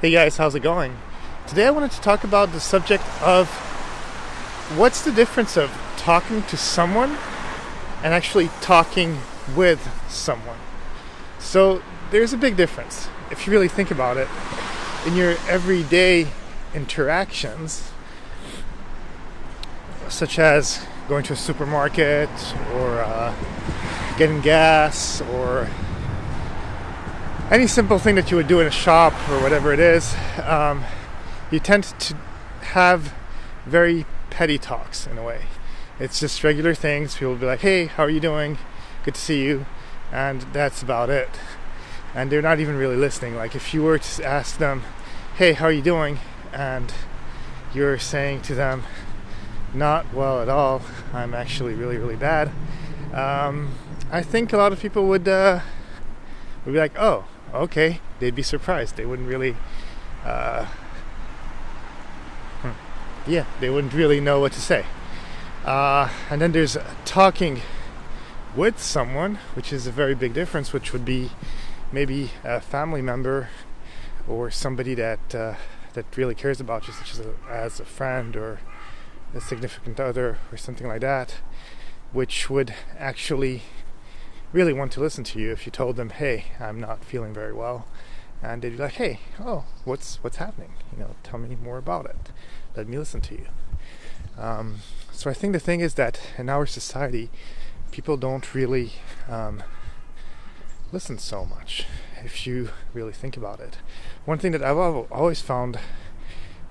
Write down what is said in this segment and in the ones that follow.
Hey guys, how's it going? Today I wanted to talk about the subject of what's the difference of talking to someone and actually talking with someone. So there's a big difference if you really think about it. In your everyday interactions, such as going to a supermarket or getting gas or any simple thing that you would do in a shop or whatever it is, you tend to have very petty talks in a way. It's just regular things. People will be like, hey, how are you doing? Good to see you. And that's about it. And they're not even really listening. Like if you were to ask them, hey, how are you doing? And you're saying to them, not well at all. I'm actually really, really bad. I think a lot of people would be like, oh, okay. They'd be surprised. They wouldn't really they wouldn't really know what to say. And then there's talking with someone, which is a very big difference, which would be maybe a family member or somebody that really cares about you, such as a friend or a significant other or something like that, which would actually really want to listen to you if you told them, hey, I'm not feeling very well. And they'd be like, hey, oh, what's happening? Tell me more about it. Let me listen to you. So I think the thing is that in our society, people don't really listen so much, if you really think about it. One thing that I've always found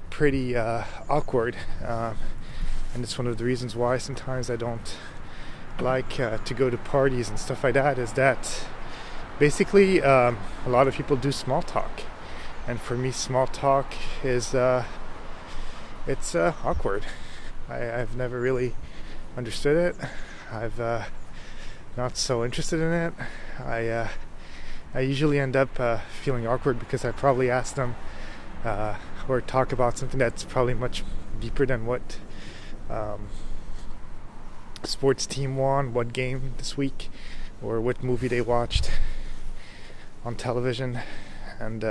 pretty awkward, and it's one of the reasons why sometimes I don't like to go to parties and stuff like that, is that basically a lot of people do small talk, and for me small talk is it's awkward. I've never really understood it. I've not so interested in it. I usually end up feeling awkward because I probably ask them or talk about something that's probably much deeper than what sports team won, what game this week, or what movie they watched on television. And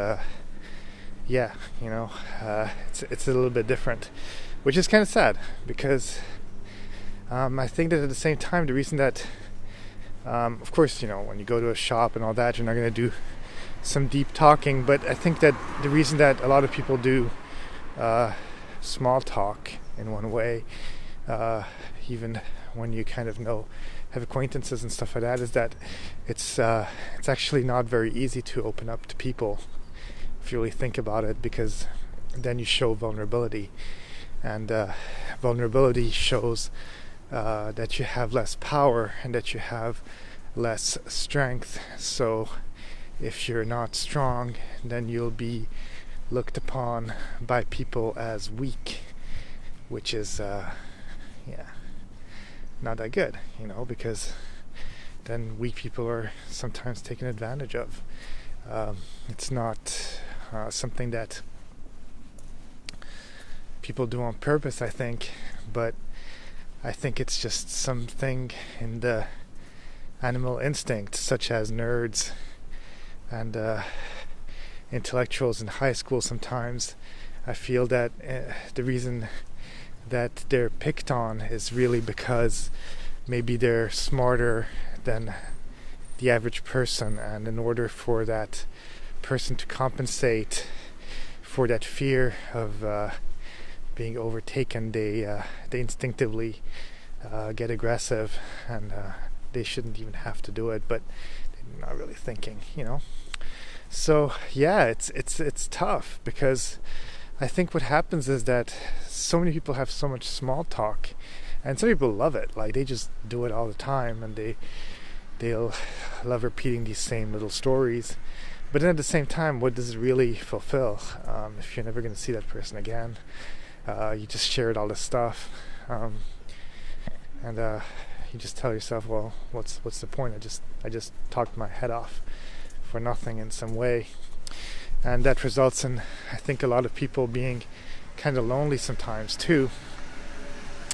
it's a little bit different, which is kind of sad, because I think that at the same time, the reason that of course, when you go to a shop and all that, you're not going to do some deep talking, but I think that the reason that a lot of people do small talk in one way, even when you kind of have acquaintances and stuff like that, is that it's actually not very easy to open up to people if you really think about it, because then you show vulnerability, and vulnerability shows that you have less power and that you have less strength. So if you're not strong, then you'll be looked upon by people as weak, which is not that good, because then weak people are sometimes taken advantage of. It's not something that people do on purpose, I think, but I think it's just something in the animal instinct, such as nerds and intellectuals in high school. Sometimes I feel that the reason that they're picked on is really because maybe they're smarter than the average person, and in order for that person to compensate for that fear of being overtaken, they instinctively get aggressive, and they shouldn't even have to do it, but they're not really thinking, So yeah, it's tough, because I think what happens is that so many people have so much small talk, and some people love it. Like, they just do it all the time, and they'll love repeating these same little stories. But then at the same time, what does it really fulfill? If you're never going to see that person again, you just shared all this stuff, and you just tell yourself, well, what's the point? I just talked my head off for nothing in some way. And that results in, I think, a lot of people being kind of lonely sometimes too.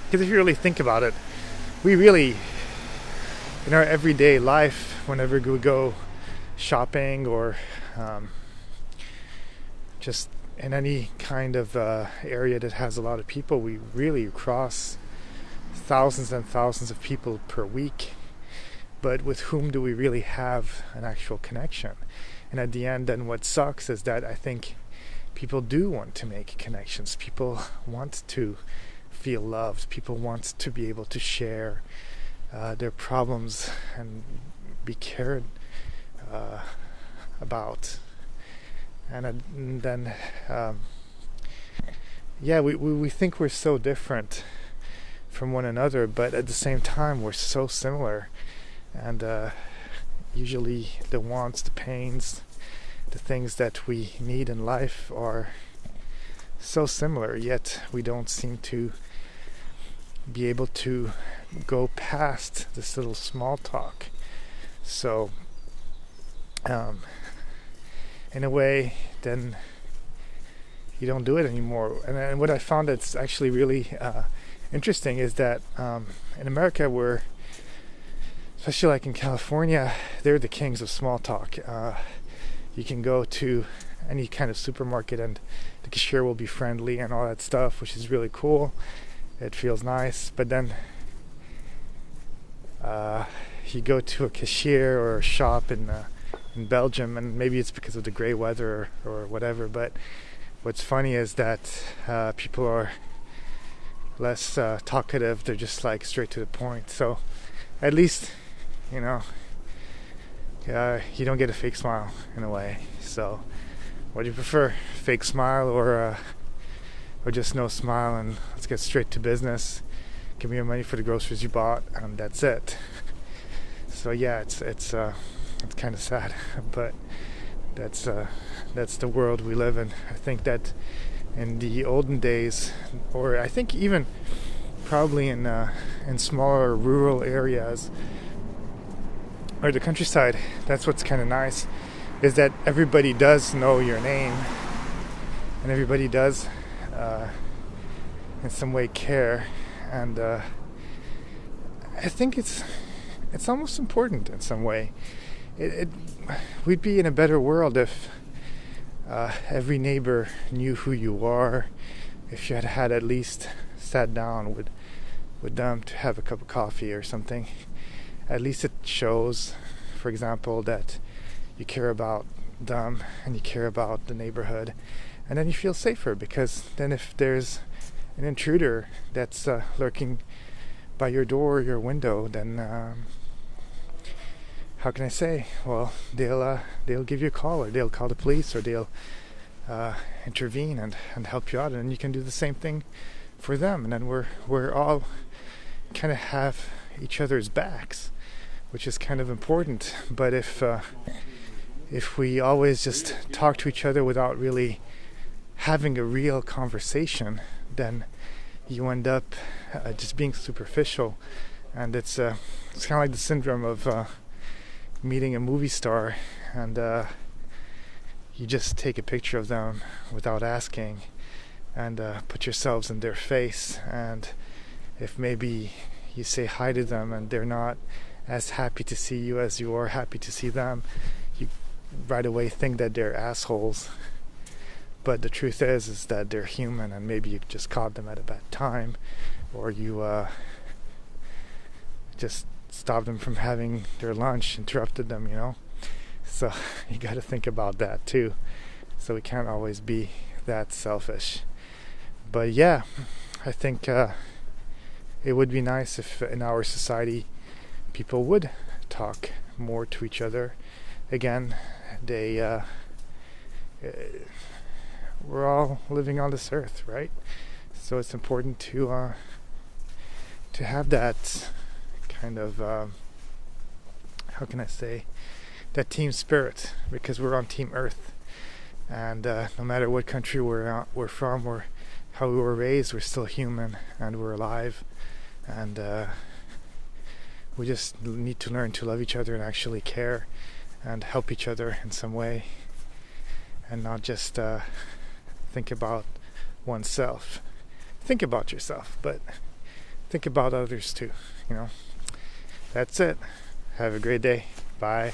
Because if you really think about it, we really, in our everyday life, whenever we go shopping or just in any kind of area that has a lot of people, we really cross thousands and thousands of people per week. But with whom do we really have an actual connection? And at the end, then what sucks is that I think people do want to make connections. People want to feel loved. People want to be able to share their problems and be cared about. And then, we think we're so different from one another, but at the same time, we're so similar. And usually the wants, the pains, the things that we need in life are so similar, yet we don't seem to be able to go past this little small talk. So in a way, then you don't do it anymore. And what I found that's actually really interesting is that in America, especially like in California, they're the kings of small talk. You can go to any kind of supermarket and the cashier will be friendly and all that stuff, which is really cool. It feels nice. But then you go to a cashier or a shop in Belgium, and maybe it's because of the gray weather or whatever, but what's funny is that people are less talkative. They're just like straight to the point. So at least, you don't get a fake smile in a way. So what do you prefer, fake smile or just no smile and let's get straight to business? Give me your money for the groceries you bought and that's it. So yeah, it's kind of sad, but that's the world we live in. I think that in the olden days, or I think even probably in smaller rural areas or the countryside, that's what's kind of nice, is that everybody does know your name and everybody does in some way care. And I think it's almost important in some way. We'd be in a better world if every neighbor knew who you are, if you had at least sat down with them to have a cup of coffee or something. At least it shows, for example, that you care about them and you care about the neighborhood, and then you feel safer, because then if there's an intruder that's lurking by your door or your window, then how can I say? Well, they'll give you a call, or they'll call the police, or they'll intervene and help you out, and you can do the same thing for them, and then we're all kind of have each other's backs, which is kind of important. But if we always just talk to each other without really having a real conversation, then you end up just being superficial, and it's kind of like the syndrome of meeting a movie star, and you just take a picture of them without asking, and put yourselves in their face, and if maybe you say hi to them and they're not as happy to see you as you are happy to see them, you right away think that they're assholes. But the truth is that they're human, and maybe you just caught them at a bad time, or you just stopped them from having their lunch, interrupted them, So you got to think about that too. So we can't always be that selfish. But yeah, I think it would be nice if in our society people would talk more to each other. Again, we're all living on this earth, right? So it's important to have that kind of how can I say, that team spirit, because we're on Team Earth, and no matter what country we're from or how we were raised, we're still human and we're alive, and we just need to learn to love each other and actually care and help each other in some way, and not just think about oneself. Think about yourself, but think about others too. That's it. Have a great day. Bye.